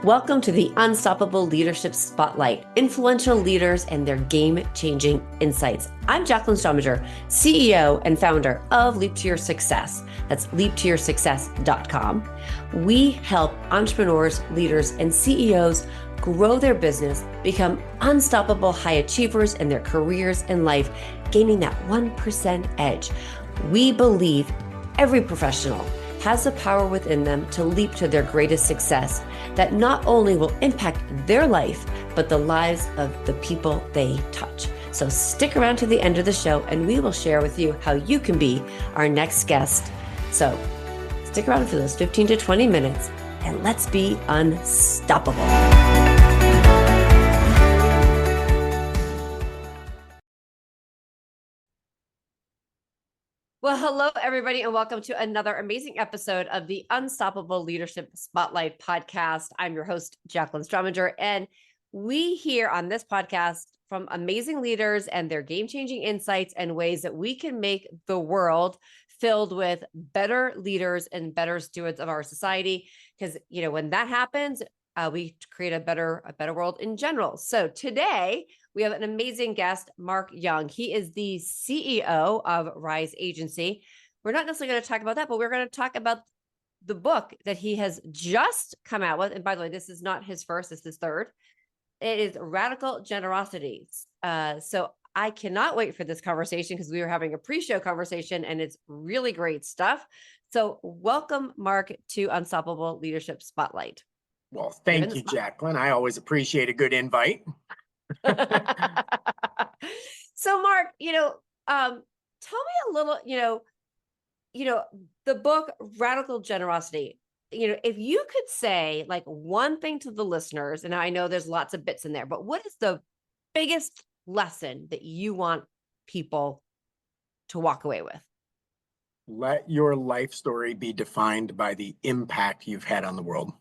Welcome to the Unstoppable Leadership Spotlight, influential leaders and their game-changing insights. I'm Jacqueline Strominger, CEO and founder of Leap to Your Success. That's leaptoyoursuccess.com. We help entrepreneurs, leaders, and CEOs grow their business, become unstoppable high achievers in their careers and life, gaining that 1% edge. We believe every professional has the power within them to leap to their greatest success that not only will impact their life, but the lives of the people they touch. So stick around to the end of the show and we will share with you how you can be our next guest. So stick around for those 15 to 20 minutes and let's be unstoppable. Well, hello, everybody, and welcome to another amazing episode of the Unstoppable Leadership Spotlight podcast. I'm your host, Jacqueline Strominger, and we hear on this podcast from amazing leaders and their game-changing insights and ways that we can make the world filled with better leaders and better stewards of our society. Because, when that happens, we create a better world in general. So today, we have an amazing guest, Mark Young. He is the CEO of Rise Agency. We're not necessarily going to talk about that, but we're going to talk about the book that he has just come out with. And by the way, this is not his first, this is his third. It is Radical Generosity. So I cannot wait for this conversation because we were having a pre-show conversation and it's really great stuff. So welcome, Mark, to Unstoppable Leadership Spotlight. Well, thank you, Jacqueline. I always appreciate a good invite. So Mark, tell me a little, the book Radical Generosity, if you could say like one thing to the listeners, and I know there's lots of bits in there, but what is the biggest lesson that you want people to walk away with? Let your life story be defined by the impact you've had on the world.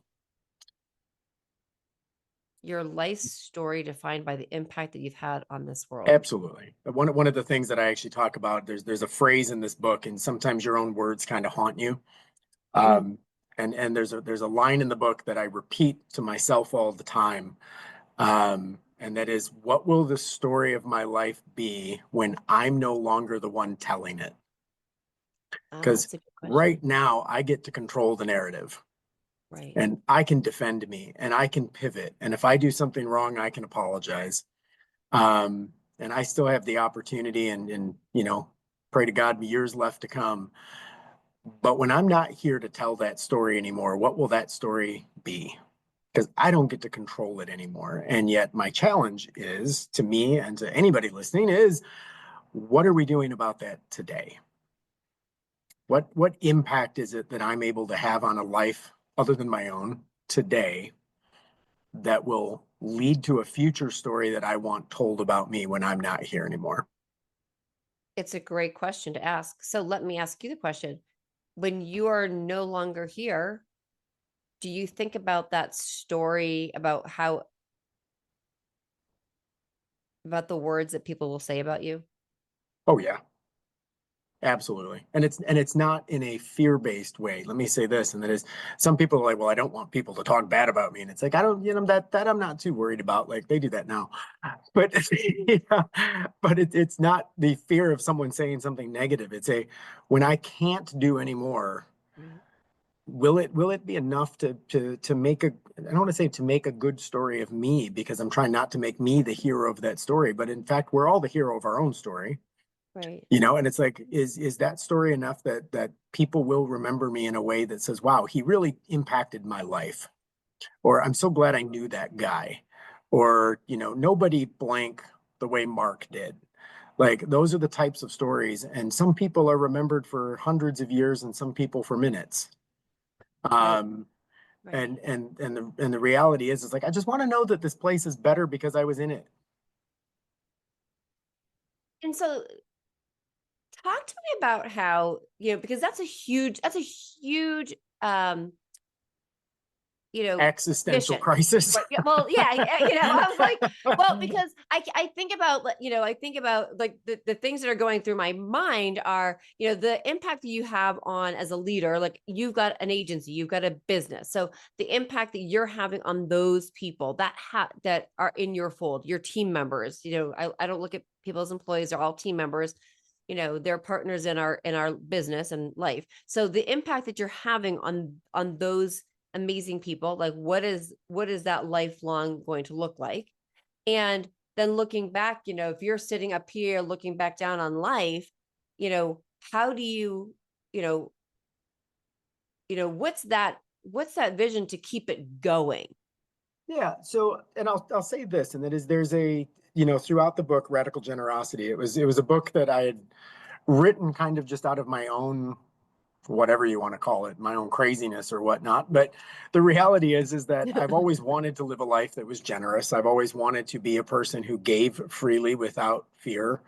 Your life story defined by the impact that you've had on this world. Absolutely. One of the things that I actually talk about, there's a phrase in this book, and sometimes your own words kind of haunt you. And there's a line in the book that I repeat to myself all the time. And that is, what will the story of my life be when I'm no longer the one telling it? Because right now I get to control the narrative. Right. And I can defend me and I can pivot. And if I do something wrong, I can apologize. And I still have the opportunity and pray to God, years left to come. But when I'm not here to tell that story anymore, what will that story be? Because I don't get to control it anymore. And yet my challenge is to me and to anybody listening is, what are we doing about that today? What impact is it that I'm able to have on a life other than my own today that will lead to a future story that I want told about me when I'm not here anymore? It's a great question to ask. So let me ask you the question. When you are no longer here, do you think about that story about the words that people will say about you? Oh, yeah. Absolutely. And it's not in a fear-based way. Let me say this, and that is, some people are like, well, I don't want people to talk bad about me. And it's like, I don't, that I'm not too worried about. Like, they do that now. But but it's not the fear of someone saying something negative. It's when I can't do anymore, will it be enough to make I don't want to say to make a good story of me, because I'm trying not to make me the hero of that story. But in fact, we're all the hero of our own story. Right. And it's like, is that story enough that people will remember me in a way that says, wow, he really impacted my life? Or I'm so glad I knew that guy. Or, nobody blank the way Mark did. Like, those are the types of stories. And some people are remembered for hundreds of years and some people for minutes. Right. And the reality is, it's like, I just want to know that this place is better because I was in it. And so talk to me about how, because that's a huge Existential mission. crisis. But yeah, well, yeah, I was like, well, because I think about, I think about like the things that are going through my mind are, the impact that you have on as a leader, like you've got an agency, you've got a business. So the impact that you're having on those people that are in your fold, your team members, I don't look at people as employees, they're all team members. They're partners in our business and life. So the impact that you're having on those amazing people, like what is that lifelong going to look like? And then looking back, if you're sitting up here looking back down on life, how do you know what's that vision to keep it going? Yeah. So, and I'll say this, and that is there's throughout the book, Radical Generosity, it was a book that I had written kind of just out of my own, whatever you want to call it, my own craziness or whatnot. But the reality is that I've always wanted to live a life that was generous. I've always wanted to be a person who gave freely without fear.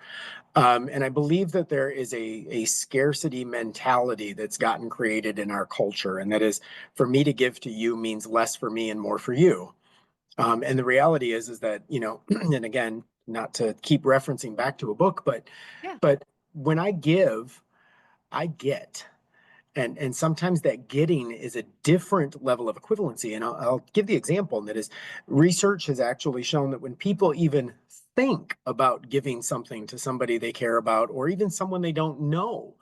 And I believe that there is a scarcity mentality that's gotten created in our culture. And that is, for me to give to you means less for me and more for you. And the reality is that, and again, not to keep referencing back to a book, Yeah. but when I give, I get. And sometimes that getting is a different level of equivalency. And I'll give the example, and that is, research has actually shown that when people even think about giving something to somebody they care about, or even someone they don't know,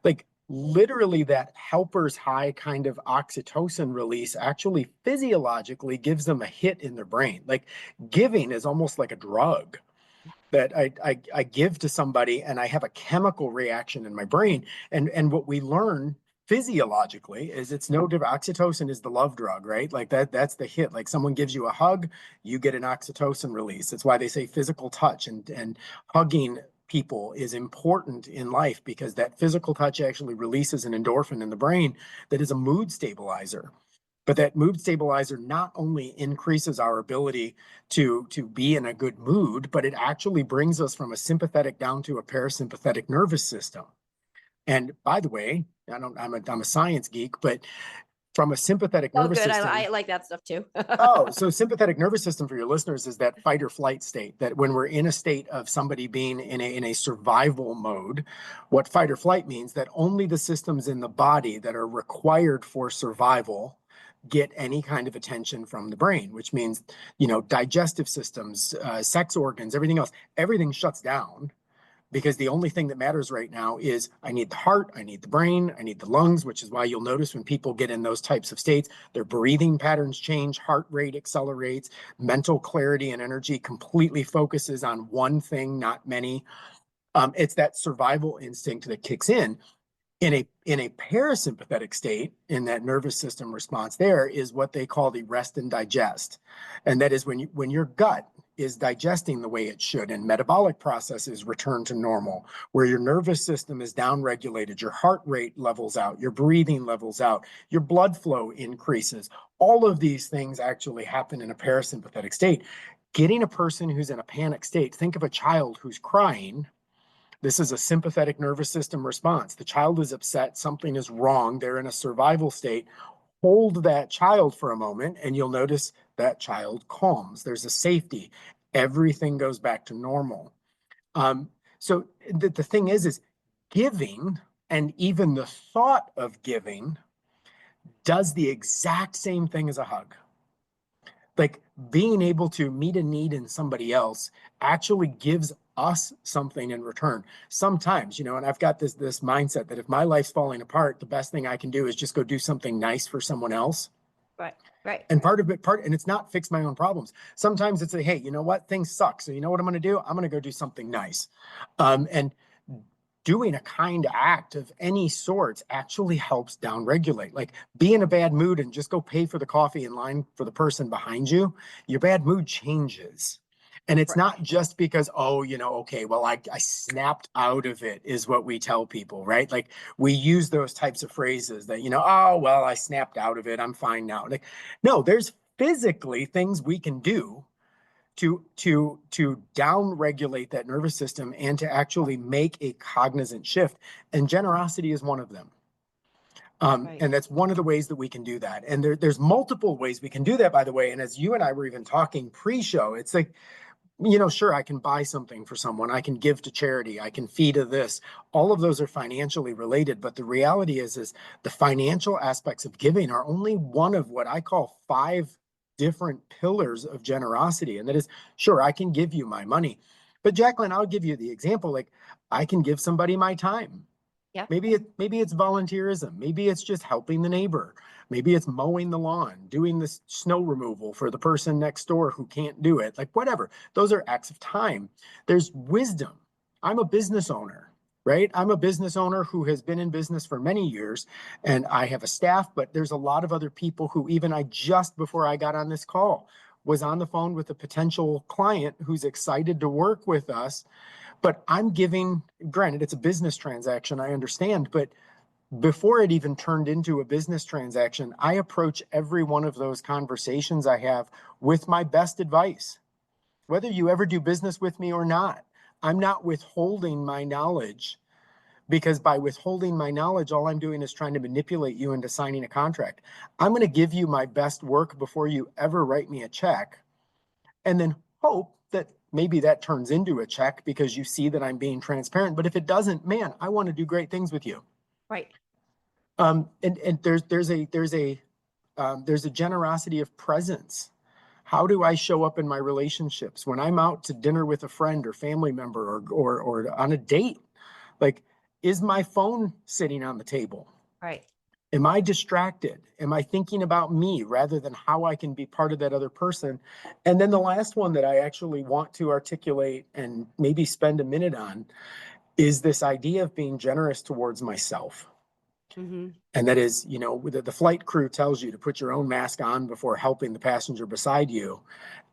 like literally that helper's high kind of oxytocin release actually physiologically gives them a hit in their brain. Like giving is almost like a drug that I give to somebody, and I have a chemical reaction in my brain. And what we learn physiologically is it's no different. Oxytocin is the love drug, right? Like that's the hit. Like someone gives you a hug, you get an oxytocin release. That's why they say physical touch and hugging people is important in life, because that physical touch actually releases an endorphin in the brain that is a mood stabilizer. But that mood stabilizer not only increases our ability to be in a good mood, but it actually brings us from a sympathetic down to a parasympathetic nervous system. And by the way, I'm a science geek, but from a sympathetic Oh, nervous good. system. I like that stuff too. Oh, so sympathetic nervous system for your listeners is that fight or flight state, that when we're in a state of somebody being in a survival mode, what fight or flight means that only the systems in the body that are required for survival get any kind of attention from the brain, which means, digestive systems, sex organs, everything shuts down, because the only thing that matters right now is I need the heart, I need the brain, I need the lungs, which is why you'll notice when people get in those types of states, their breathing patterns change, heart rate accelerates, mental clarity and energy completely focuses on one thing, not many. It's that survival instinct that kicks in. In a parasympathetic state, in that nervous system response, there is what they call the rest and digest. And that is when your gut is digesting the way it should and metabolic processes return to normal, where your nervous system is downregulated, your heart rate levels out, your breathing levels out, your blood flow increases. All of these things actually happen in a parasympathetic state. Getting a person who's in a panic state, think of a child who's crying. This is a sympathetic nervous system response. The child is upset, something is wrong, they're in a survival state. Hold that child for a moment, and you'll notice that child calms. There's a safety. Everything goes back to normal. So the thing is giving, and even the thought of giving, does the exact same thing as a hug. Like being able to meet a need in somebody else actually gives us something in return. Sometimes, and I've got this mindset that if my life's falling apart, the best thing I can do is just go do something nice for someone else. Right. Right. And and it's not fix my own problems. Sometimes it's hey, you know what? Things suck. So you know what I'm going to do? I'm going to go do something nice. And doing a kind act of any sorts actually helps downregulate. Like be in a bad mood and just go pay for the coffee in line for the person behind you. Your bad mood changes. And it's Right. not just because, okay, well, I snapped out of it, is what we tell people, right? Like we use those types of phrases that, oh, well, I snapped out of it, I'm fine now. Like, no, there's physically things we can do to down regulate that nervous system and to actually make a cognizant shift. And generosity is one of them. Right. And that's one of the ways that we can do that. And there's multiple ways we can do that, by the way. And as you and I were even talking pre-show, it's like, sure, I can buy something for someone, I can give to charity, I can feed to this. All of those are financially related. But the reality is the financial aspects of giving are only one of what I call 5 different pillars of generosity. And that is, sure, I can give you my money. But Jacqueline, I'll give you the example. Like, I can give somebody my time. Yeah. Maybe it's volunteerism. Maybe it's just helping the neighbor. Maybe it's mowing the lawn, doing the snow removal for the person next door who can't do it. Like, whatever. Those are acts of time. There's wisdom. I'm a business owner, right? I'm a business owner who has been in business for many years, and I have a staff, but there's a lot of other people who, even I just before I got on this call, was on the phone with a potential client who's excited to work with us. But I'm giving, granted, it's a business transaction, I understand, but before it even turned into a business transaction, I approach every one of those conversations I have with my best advice. Whether you ever do business with me or not, I'm not withholding my knowledge, because by withholding my knowledge, all I'm doing is trying to manipulate you into signing a contract. I'm going to give you my best work before you ever write me a check, and then hope that maybe that turns into a check because you see that I'm being transparent. But if it doesn't, man, I want to do great things with you. Right. And there's a generosity of presence. How do I show up in my relationships when I'm out to dinner with a friend or family member, or on a date? Like, is my phone sitting on the table? Right. Am I distracted? Am I thinking about me rather than how I can be part of that other person? And then the last one that I actually want to articulate and maybe spend a minute on is this idea of being generous towards myself. Mm-hmm. And that is, the flight crew tells you to put your own mask on before helping the passenger beside you.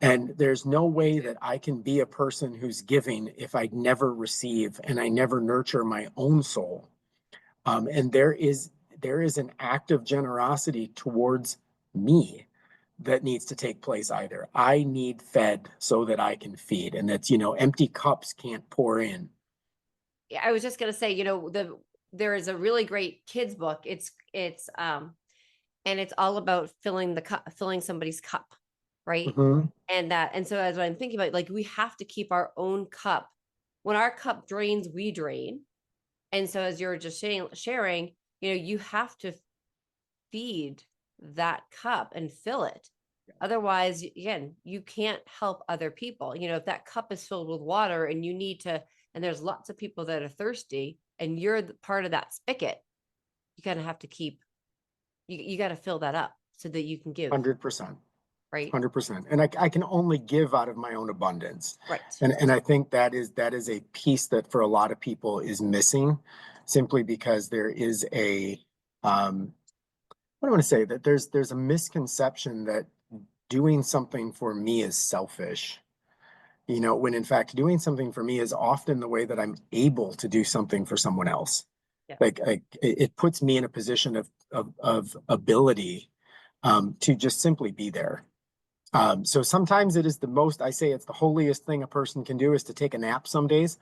And there's no way that I can be a person who's giving if I never receive and I never nurture my own soul. And there is an act of generosity towards me that needs to take place either. I need fed so that I can feed. And that's, empty cups can't pour in. Yeah, I was just gonna say, there is a really great kids book. And it's all about filling somebody's cup, right? Mhm. And so as I'm thinking about, like, we have to keep our own cup. When our cup drains, we drain. And so as you're just sharing, you have to feed that cup and fill it. Otherwise, again, you can't help other people. If that cup is filled with water and and there's lots of people that are thirsty and you're part of that spigot, you kind of have to you got to fill that up so that you can give, 100%. right? 100%. And I can only give out of my own abundance. Right. And I think that is a piece that for a lot of people is missing, simply because there is what do I want to say, that there's a misconception that doing something for me is selfish. When in fact doing something for me is often the way that I'm able to do something for someone else. Yeah. Like, it puts me in a position of ability, to just simply be there. So sometimes it is I say it's the holiest thing a person can do is to take a nap some days.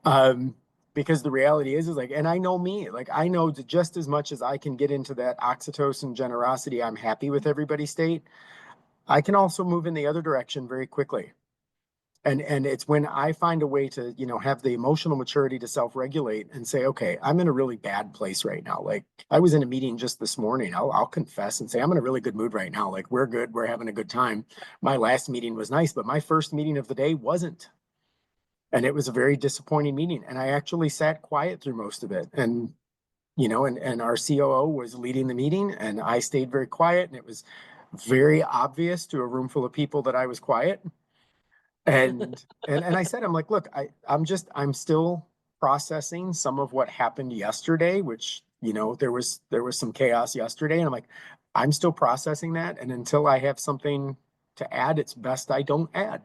Um, because the reality is like, and I know me, like, I know that just as much as I can get into that oxytocin generosity, I'm happy with everybody state, I can also move in the other direction very quickly. And it's when I find a way to, have the emotional maturity to self-regulate and say, okay, I'm in a really bad place right now. Like, I was in a meeting just this morning. I'll confess and say I'm in a really good mood right now. Like, we're good. We're having a good time. My last meeting was nice, but my first meeting of the day wasn't. And it was a very disappointing meeting. And I actually sat quiet through most of it. And, and our COO was leading the meeting, and I stayed very quiet. And it was very obvious to a room full of people that I was quiet. And I said, I'm like, look, I'm still processing some of what happened yesterday, which, there was some chaos yesterday. And I'm like, I'm still processing that. And until I have something to add, it's best I don't add.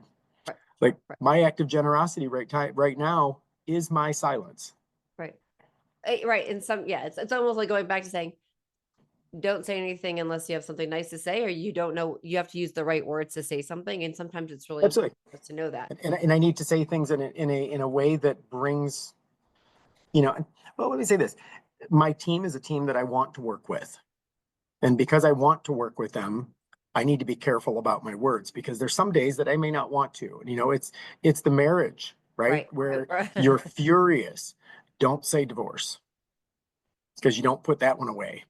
Right. Like, Right. my act of generosity right now is my silence. Right. Right. And it's almost like going back to saying, don't say anything unless you have something nice to say, or you don't know, you have to use the right words to say something. And sometimes it's really Absolutely. important to know that. And I need to say things in a way that brings, well, let me say this. my team is a team that I want to work with. And because I want to work with them, I need to be careful about my words because there's some days that I may not want to. You know, it's the marriage, right? Right. Where Right. you're furious. Don't say divorce because you don't put that one away.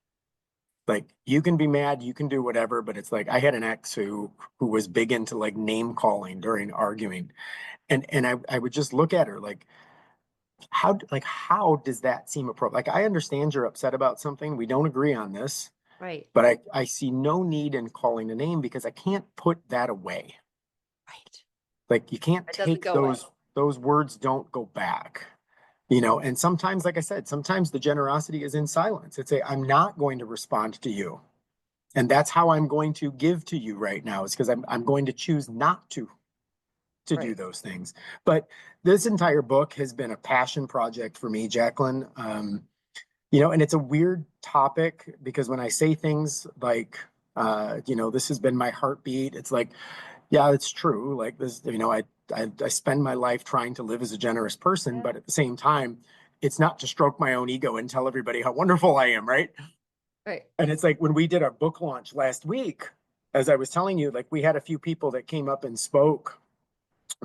Like you can be mad, you can do whatever, but it's like I had an ex who was big into like name calling during arguing. And I would just look at her like how does that seem appropriate? Like I understand you're upset about something. We don't agree on this, Right. but I see no need in calling a name because I can't put that away. Right. Like you can't It doesn't take go away. those words don't go back. You know, and sometimes, like I said, sometimes the generosity is in silence. It's I'm not going to respond to you. And that's how I'm going to give to you right now, is because I'm going to choose not to do Right. those things. But this entire book has been a passion project for me, Jacqueline. You know, and it's a weird topic because when I say things like, you know, this has been my heartbeat, it's like, yeah, it's true. Like this, you know, I spend my life trying to live as a generous person, Yeah. but at the same time, it's not to stroke my own ego and tell everybody how wonderful I am, right? Right. And it's like when we did our book launch last week, as I was telling you, like we had a few people that came up and spoke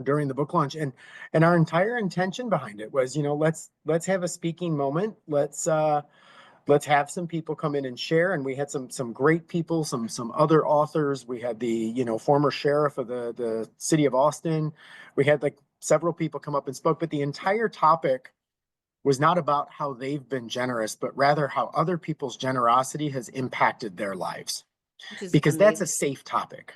during the book launch, and our entire intention behind it was, you know, let's have a speaking moment. Let's have some people come in and share. And we had some great people, some other authors. We had the, you know, former sheriff of the city of Austin. We had like several people come up and spoke, but the entire topic was not about how they've been generous, but rather how other people's generosity has impacted their lives, Which is because that's a amazing. safe topic.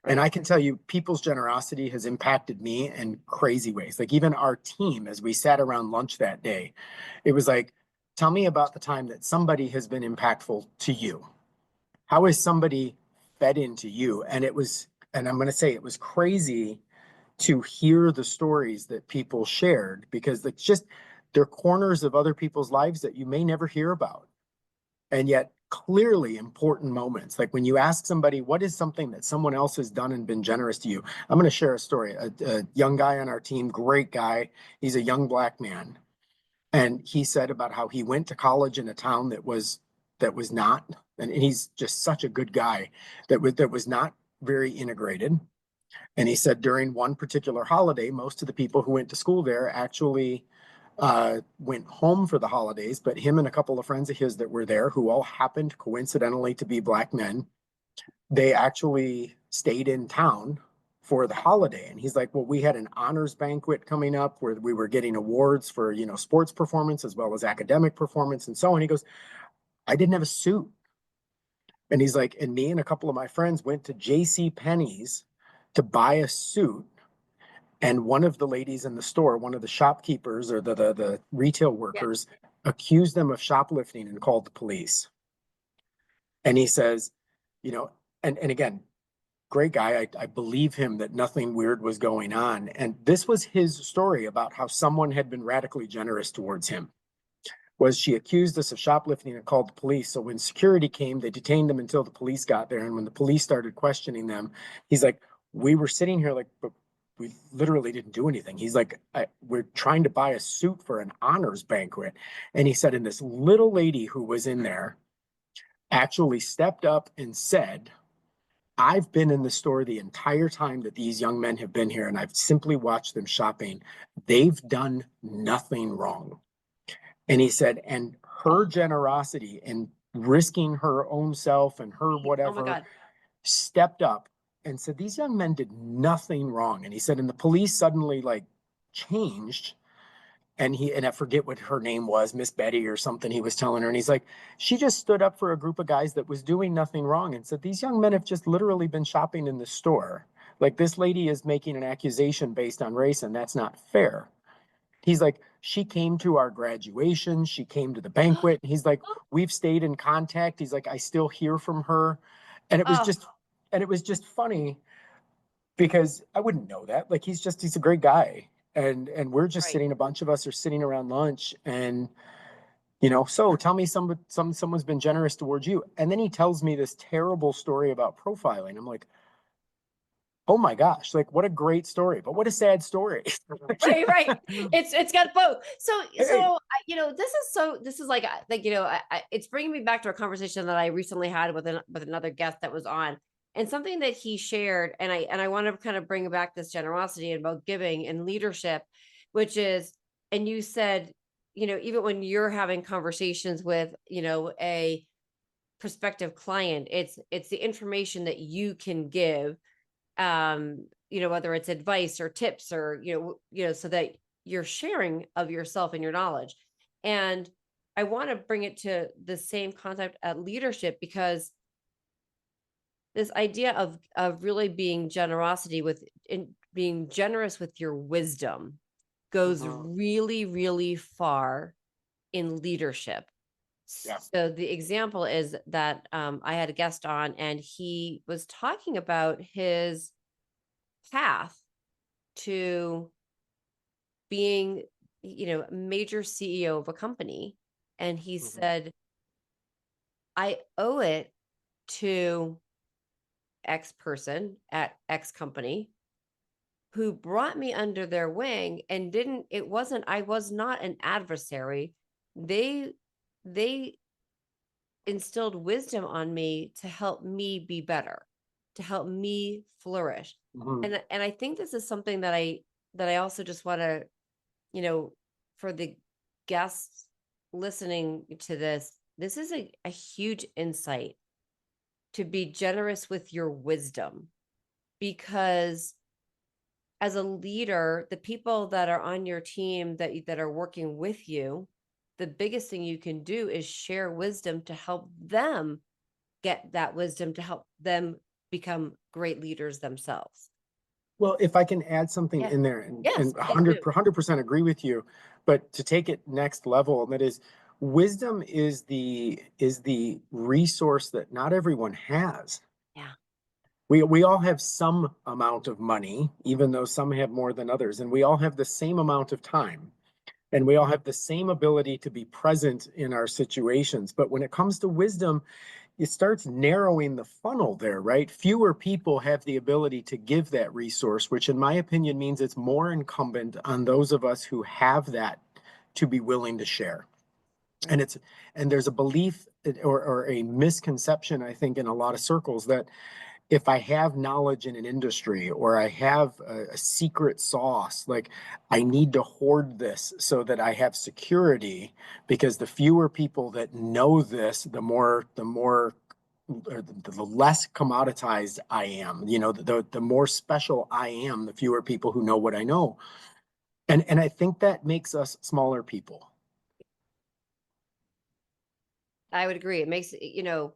And Right. I can tell you, people's generosity has impacted me in crazy ways. Like even our team, as we sat around lunch that day, it was like, tell me about the time that somebody has been impactful to you. How is somebody fed into you? And it was, and I'm going to say it was crazy to hear the stories that people shared because it's just, they're corners of other people's lives that you may never hear about. And yet clearly important moments. Like when you ask somebody, what is something that someone else has done and been generous to you? I'm going to share a story. A young guy on our team, great guy. He's a young Black man. And he said about how he went to college in a town that was not, and he's just such a good guy, that was not very integrated. And he said during one particular holiday, most of the people who went to school there actually went home for the holidays, but him and a couple of friends of his that were there, who all happened coincidentally to be Black men, they actually stayed in town for the holiday. And he's like, well, we had an honors banquet coming up where we were getting awards for, you know, sports performance as well as academic performance and so on. He goes, I didn't have a suit. And he's like, and me and a couple of my friends went to J.C. Penney's to buy a suit. And one of the ladies in the store, one of the shopkeepers or the retail Yeah. workers, accused them of shoplifting and called the police. And he says, you know, and again, great guy. I believe him that nothing weird was going on. And this was his story about how someone had been radically generous towards him. Was she accused us of shoplifting and called the police. So when security came, they detained them until the police got there. And when the police started questioning them, he's like, we were sitting here like, but we literally didn't do anything. He's like, we're trying to buy a suit for an honors banquet. And he said, and this little lady who was in there actually stepped up and said, I've been in the store the entire time that these young men have been here, and I've simply watched them shopping. They've done nothing wrong. And he said, and her Oh, generosity and risking her own self and her oh my whatever God. stepped up and said, these young men did nothing wrong. And he said, and the police suddenly like changed. And I forget what her name was, Miss Betty or something he was telling her. And he's like, she just stood up for a group of guys that was doing nothing wrong and said, these young men have just literally been shopping in the store. Like this lady is making an accusation based on race, and that's not fair. He's like, she came to our graduation, she came to the banquet. He's like, we've stayed in contact. He's like, I still hear from her. And it was Oh, just, and it was just funny because I wouldn't know that. Like he's a great guy. And we're just right. sitting, a bunch of us are sitting around lunch and you know, so tell me someone's been generous towards you. And then he tells me this terrible story about profiling. I'm like, oh my gosh, like what a great story, but what a sad story. Right. It's got both. So Hey. this is like it's bringing me back to a conversation that I recently had with another guest that was on, and something that he shared, and I want to kind of bring back this generosity about giving and leadership, which is, and you said, even when you're having conversations with, a prospective client, it's the information that you can give, whether it's advice or tips or, so that you're sharing of yourself and your knowledge. And I want to bring it to the same concept at leadership, because this idea of really being generosity with in being generous with your wisdom goes Mhm. really, really far in leadership. Yeah. So the example is that I had a guest on, and he was talking about his path to being, a major CEO of a company. And he Mhm. said, I owe it to X person at X company who brought me under their wing and I was not an adversary. They, they instilled wisdom on me to help me be better, to help me flourish. Mhm. And I think this is something that I also just want to, you know, for the guests listening to this is a huge insight to be generous with your wisdom, because as a leader, the people that are on your team that are working with you, the biggest thing you can do is share wisdom to help them get that wisdom, to help them become great leaders themselves. Well, if I can add something Yeah. in there, and Yes, please do. 100% agree with you, but to take it next level, and that is, wisdom is the resource that not everyone has. Yeah. We all have some amount of money, even though some have more than others, and we all have the same amount of time, and we all have the same ability to be present in our situations. But when it comes to wisdom, it starts narrowing the funnel there, right? Fewer people have the ability to give that resource, which in my opinion means it's more incumbent on those of us who have that to be willing to share. And Right. it's and there's a belief, or a misconception, I think, in a lot of circles, that if I have knowledge in an industry, or I have a secret sauce, like I need to hoard this so that I have security, because the fewer people that know this, the more or the less commoditized I am. The more special I am, the fewer people who know what I know. And I think that makes us smaller people. I would agree. It makes, it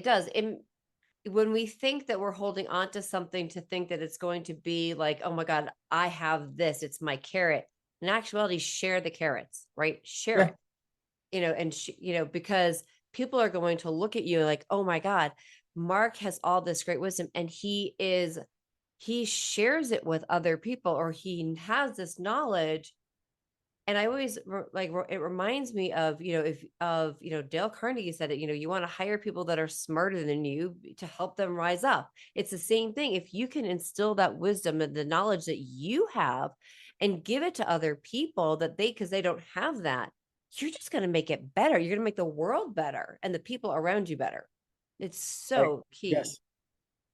does. When we think that we're holding on to something, to think that it's going to be like, oh my God, I have this, it's my carrot. In actuality, share the carrots, right? Share Yeah. it, because people are going to look at you like, oh my God, Mark has all this great wisdom, and he shares it with other people, or he has this knowledge. And I always it reminds me of, if of, Dale Carnegie said it, you want to hire people that are smarter than you to help them rise up. It's the same thing. If you can instill that wisdom and the knowledge that you have and give it to other people, because they don't have that, you're just going to make it better. You're going to make the world better and the people around you better. It's Right. so key. Yes.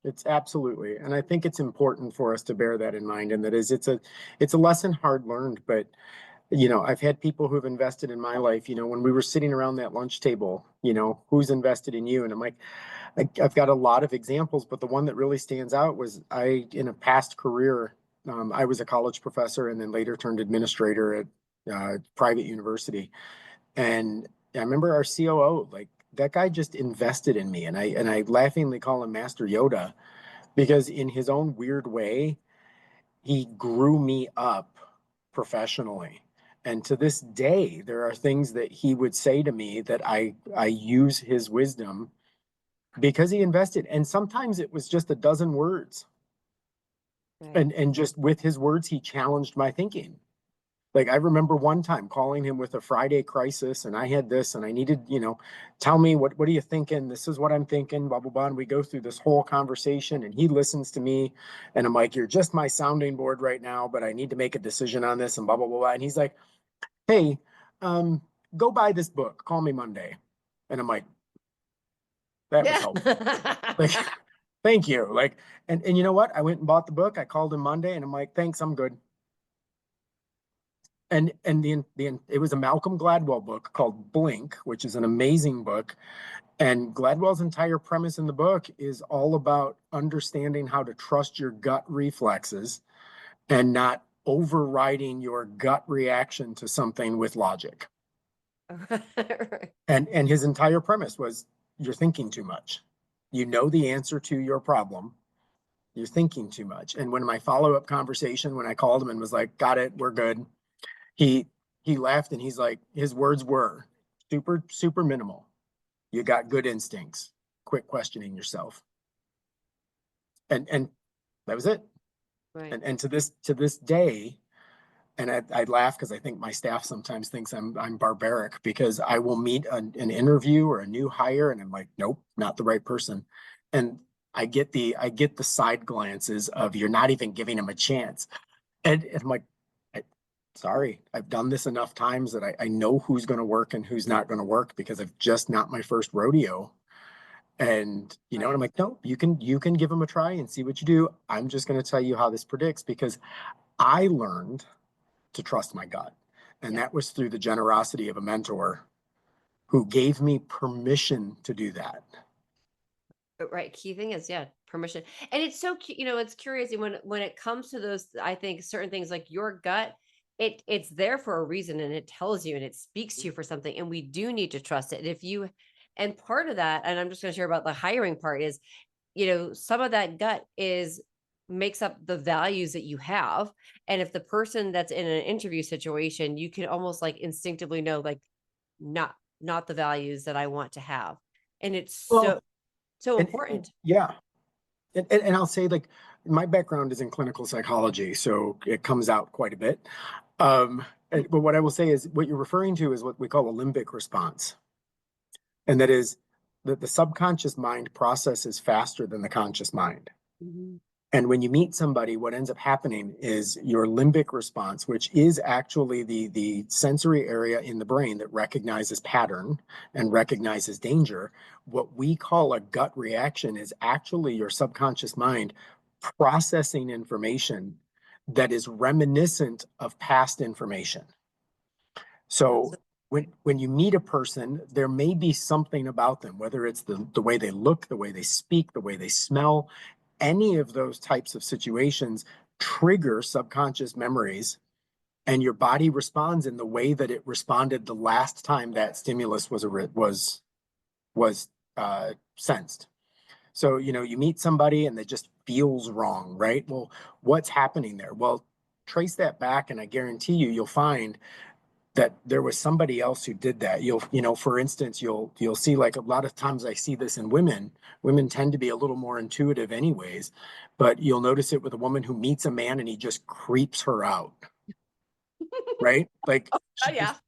It's absolutely, and I think it's important for us to bear that in mind. And that is, it's a lesson hard learned. But I've had people who've invested in my life. When we were sitting around that lunch table, who's invested in you? And I'm like, I've got a lot of examples, but the one that really stands out was, in a past career, I was a college professor and then later turned administrator at private university. And I remember our COO, like that guy just invested in me, and I laughingly call him Master Yoda, because in his own weird way, he grew me up professionally. And to this day, there are things that he would say to me that I use his wisdom because he invested. And sometimes it was just a dozen words. Right. And just with his words, he challenged my thinking. Like I remember one time calling him with a Friday crisis, and I had this, and I needed, tell me what are you thinking? This is what I'm thinking, blah blah blah. And we go through this whole conversation, and he listens to me, and I'm like, you're just my sounding board right now, but I need to make a decision on this, and blah blah blah blah. And he's like, hey, um, go buy this book. Call me Monday. And I'm like, that was Yeah. helpful. Like, thank you. Like, and you know what? I went and bought the book. I called him Monday, and I'm like, thanks, I'm good. And it was a Malcolm Gladwell book called Blink, which is an amazing book. And Gladwell's entire premise in the book is all about understanding how to trust your gut reflexes and not overriding your gut reaction to something with logic. Right. And his entire premise was you're thinking too much. You know the answer to your problem. You're thinking too much. And when my follow-up conversation, when I called him and was like, got it, we're good, he he laughed and he's like, his words were super, super minimal. You got good instincts. Quit questioning yourself. And that was it. Right. And to this day, and I laugh because I think my staff sometimes thinks I'm barbaric because I will meet an interview or a new hire and I'm like, nope, not the right person. And I get the side glances of you're not even giving him a chance. And I'm like, sorry, I've done this enough times that I know who's going to work and who's not going to work because I've just not my first rodeo. And Right. and I'm like, no, you can give them a try and see what you do. I'm just going to tell you how this predicts because I learned to trust my gut. And Yeah. that was through the generosity of a mentor who gave me permission to do that. But right. Key thing is, yeah, permission. And it's so, it's curious when it comes to those, I think certain things like your gut, it's there for a reason and it tells you and it speaks to you for something. And we do need to trust it. And part of that, and I'm just going to share about the hiring part is, some of that gut is makes up the values that you have. And if the person that's in an interview situation, you can almost like instinctively know, like, not the values that I want to have. And it's Well, so and important. yeah, and I'll say like my background is in clinical psychology, so it comes out quite a bit. But what I will say is what you're referring to is what we call a limbic response, and that is that the subconscious mind processes faster than the conscious mind. Mhm. And when you meet somebody, what ends up happening is your limbic response, which is actually the sensory area in the brain that recognizes pattern and recognizes danger. What we call a gut reaction is actually your subconscious mind processing information that is reminiscent of past information. That's So when you meet a person, there may be something about them, whether it's the way they look, the way they speak, the way they smell, any of those types of situations trigger subconscious memories, and your body responds in the way that it responded the last time that stimulus was sensed. So you meet somebody and it just feels wrong, right? Well, what's happening there? Well, trace that back, and I guarantee you'll find that there was somebody else who did that. For instance, you'll see, like, a lot of times I see this in women. Women tend to be a little more intuitive anyways, but you'll notice it with a woman who meets a man and he just creeps her out, right? Like oh she yeah. just,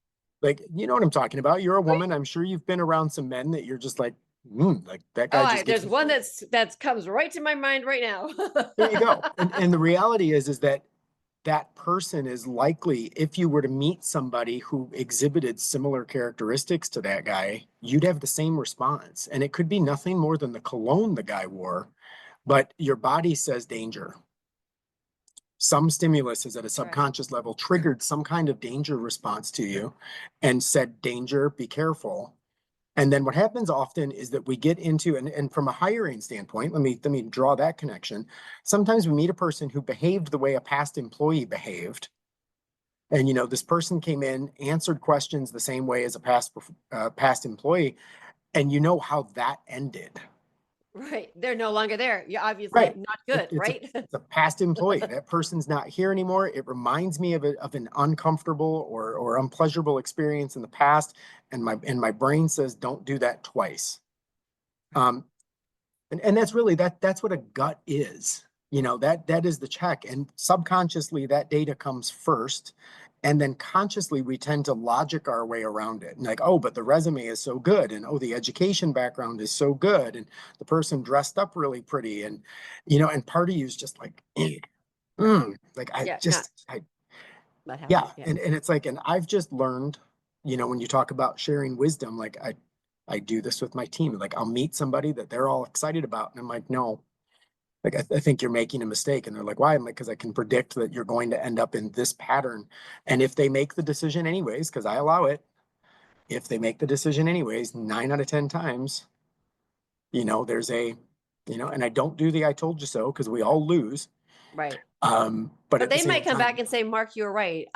like, you know what I'm talking about. You're a woman. I'm sure you've been around some men that you're just like, like that Oh, guy just gives there's me. one that's comes right to my mind right now. There you go. And the reality is that person is likely, if you were to meet somebody who exhibited similar characteristics to that guy, you'd have the same response. And it could be nothing more than the cologne the guy wore, but your body says danger. Some stimulus is at a Right. subconscious level triggered some kind of danger response to you and said, danger, be careful. And then what happens often is that we get into, and from a hiring standpoint, let me draw that connection. Sometimes we meet a person who behaved the way a past employee behaved. And this person came in, answered questions the same way as a past employee, and you know how that ended. Right. They're no longer there. You're obviously Right. not It, good, it's a right? it's a past employee. That person's not here anymore. It reminds me of an uncomfortable or unpleasurable experience in the past, and my brain says, don't do that twice. Um, and that's really that's what a gut is. That is the check, and subconsciously that data comes first, And then consciously, we tend to logic our way around it. And like, oh, but the resume is so good. And oh, the education background is so good. And the person dressed up really pretty. And, and part of you is just like, like, Yeah, not that yeah. happy. Yeah. And it's like, and I've just learned, when you talk about sharing wisdom, like I do this with my team. Like I'll meet somebody that they're all excited about. And I'm like, no, like, I think you're making a mistake. And they're like, why? I'm like, because I can predict that you're going to end up in this pattern. And if they make the decision anyways, because I allow it, if they make the decision anyways, 9 out of 10 times, there's and I don't do the I told you so because we all lose. Right. But But at the they might same come back time, and say, Mark, you were right.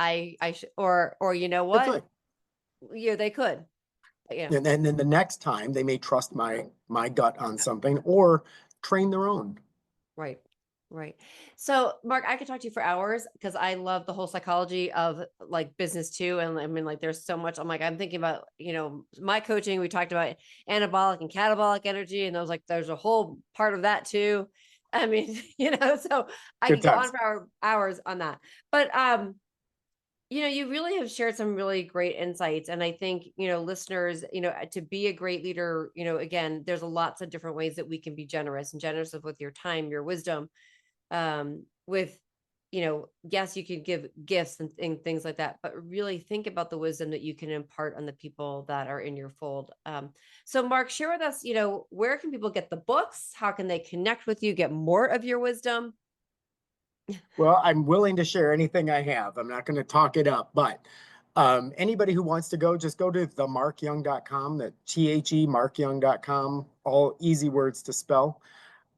Or you know they what? could. Yeah, they could. Yeah. And then the next time they may trust my gut on something or train their own. Right. Right. So, Mark, I could talk to you for hours because I love the whole psychology of like business too. And I mean, like, there's so much. I'm thinking about, my coaching. We talked about anabolic and catabolic energy, and I was like, there's a whole part of that too. I mean, so I Good could go on times. for hours on that. But you really have shared some really great insights. And I think, listeners, to be a great leader, again, there's lots of different ways that we can be generous with your time, your wisdom, with, yes, you can give gifts and things like that, but really think about the wisdom that you can impart on the people that are in your fold. So Mark, share with us, where can people get the books? How can they connect with you, get more of your wisdom? Well, I'm willing to share anything I have. I'm not going to talk it up, but anybody who wants to go, just go to themarkyoung.com, the THE markyoung.com, all easy words to spell.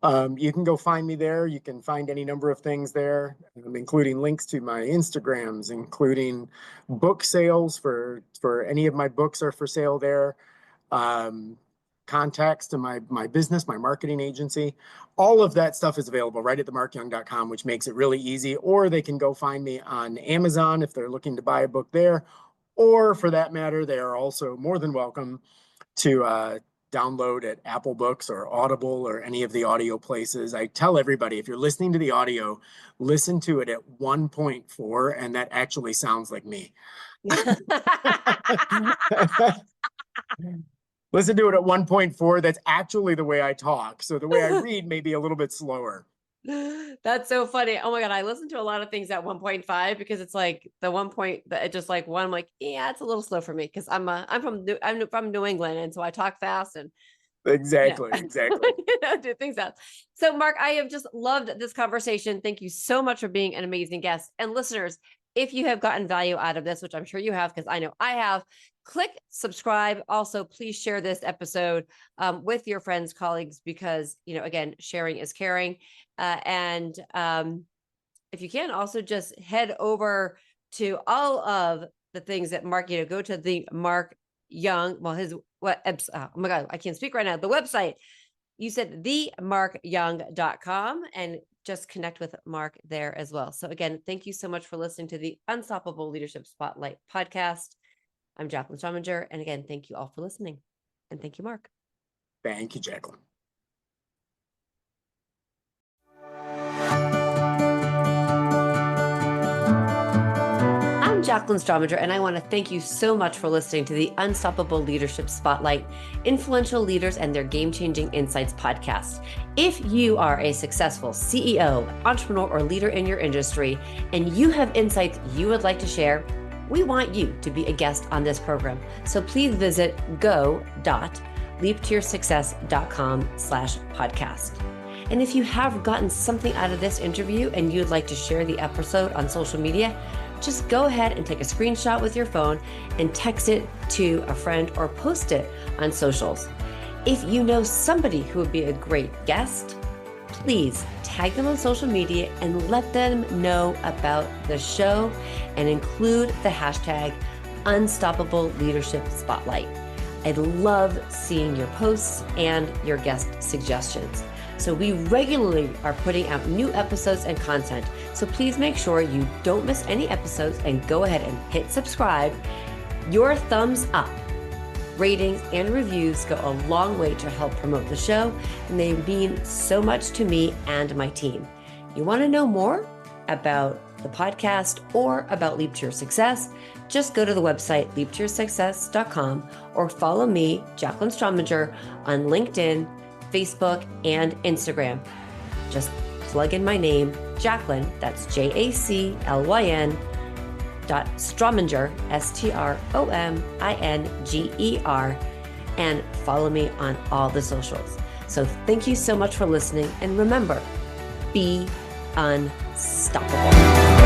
You can go find me there. You can find any number of things there, including links to my Instagrams, including book sales for any of my books are for sale there. Contacts to my business, my marketing agency. All of that stuff is available right at themarkyoung.com, which makes it really easy. Or they can go find me on Amazon if they're looking to buy a book there. Or for that matter, they are also more than welcome to download at Apple Books or Audible or any of the audio places. I tell everybody, if you're listening to the audio, listen to it at 1.4, and that actually sounds like me. Listen to it at 1.4. That's actually the way I talk. So the way I read may be a little bit slower. That's so funny. Oh my God. I listen to a lot of things at 1.5 because it's like the 1 point that it just like one, I'm like, yeah, it's a little slow for me. Cause I'm from New England. And so I talk fast and Exactly. do things out. So Mark, I have just loved this conversation. Thank you so much for being an amazing guest. And listeners, if you have gotten value out of this, which I'm sure you have, because I know I have, click subscribe. Also, please share this episode with your friends, colleagues, because, again, sharing is caring. And if you can, also just head over to all of the things that Mark, go to the Mark Young, oh my God, I can't speak right now. The website, you said themarkyoung.com, and just connect with Mark there as well. So again, thank you so much for listening to the Unstoppable Leadership Spotlight podcast. I'm Jacqueline Strominger. And again, thank you all for listening. And thank you, Mark. Thank you, Jacqueline. I'm Jacqueline Strominger, and I want to thank you so much for listening to the Unstoppable Leadership Spotlight, Influential Leaders and Their Game-Changing Insights podcast. If you are a successful CEO, entrepreneur, or leader in your industry, and you have insights you would like to share, we want you to be a guest on this program. So please visit go.leaptoyoursuccess.com/podcast. And if you have gotten something out of this interview and you'd like to share the episode on social media, just go ahead and take a screenshot with your phone and text it to a friend or post it on socials. If you know somebody who would be a great guest, please tag them on social media and let them know about the show and include the hashtag Unstoppable Leadership Spotlight. I love seeing your posts and your guest suggestions. So we regularly are putting out new episodes and content. So please make sure you don't miss any episodes and go ahead and hit subscribe. Your thumbs up, ratings, and reviews go a long way to help promote the show, and they mean so much to me and my team. You want to know more about the podcast, or about Leap to Your Success, just go to the website leaptoyoursuccess.com or follow me, Jacqueline Strominger, on LinkedIn, Facebook, and Instagram. Just plug in my name, Jacqueline, that's Jaclyn Strominger, Strominger, and follow me on all the socials. So thank you so much for listening. And remember, be unstoppable.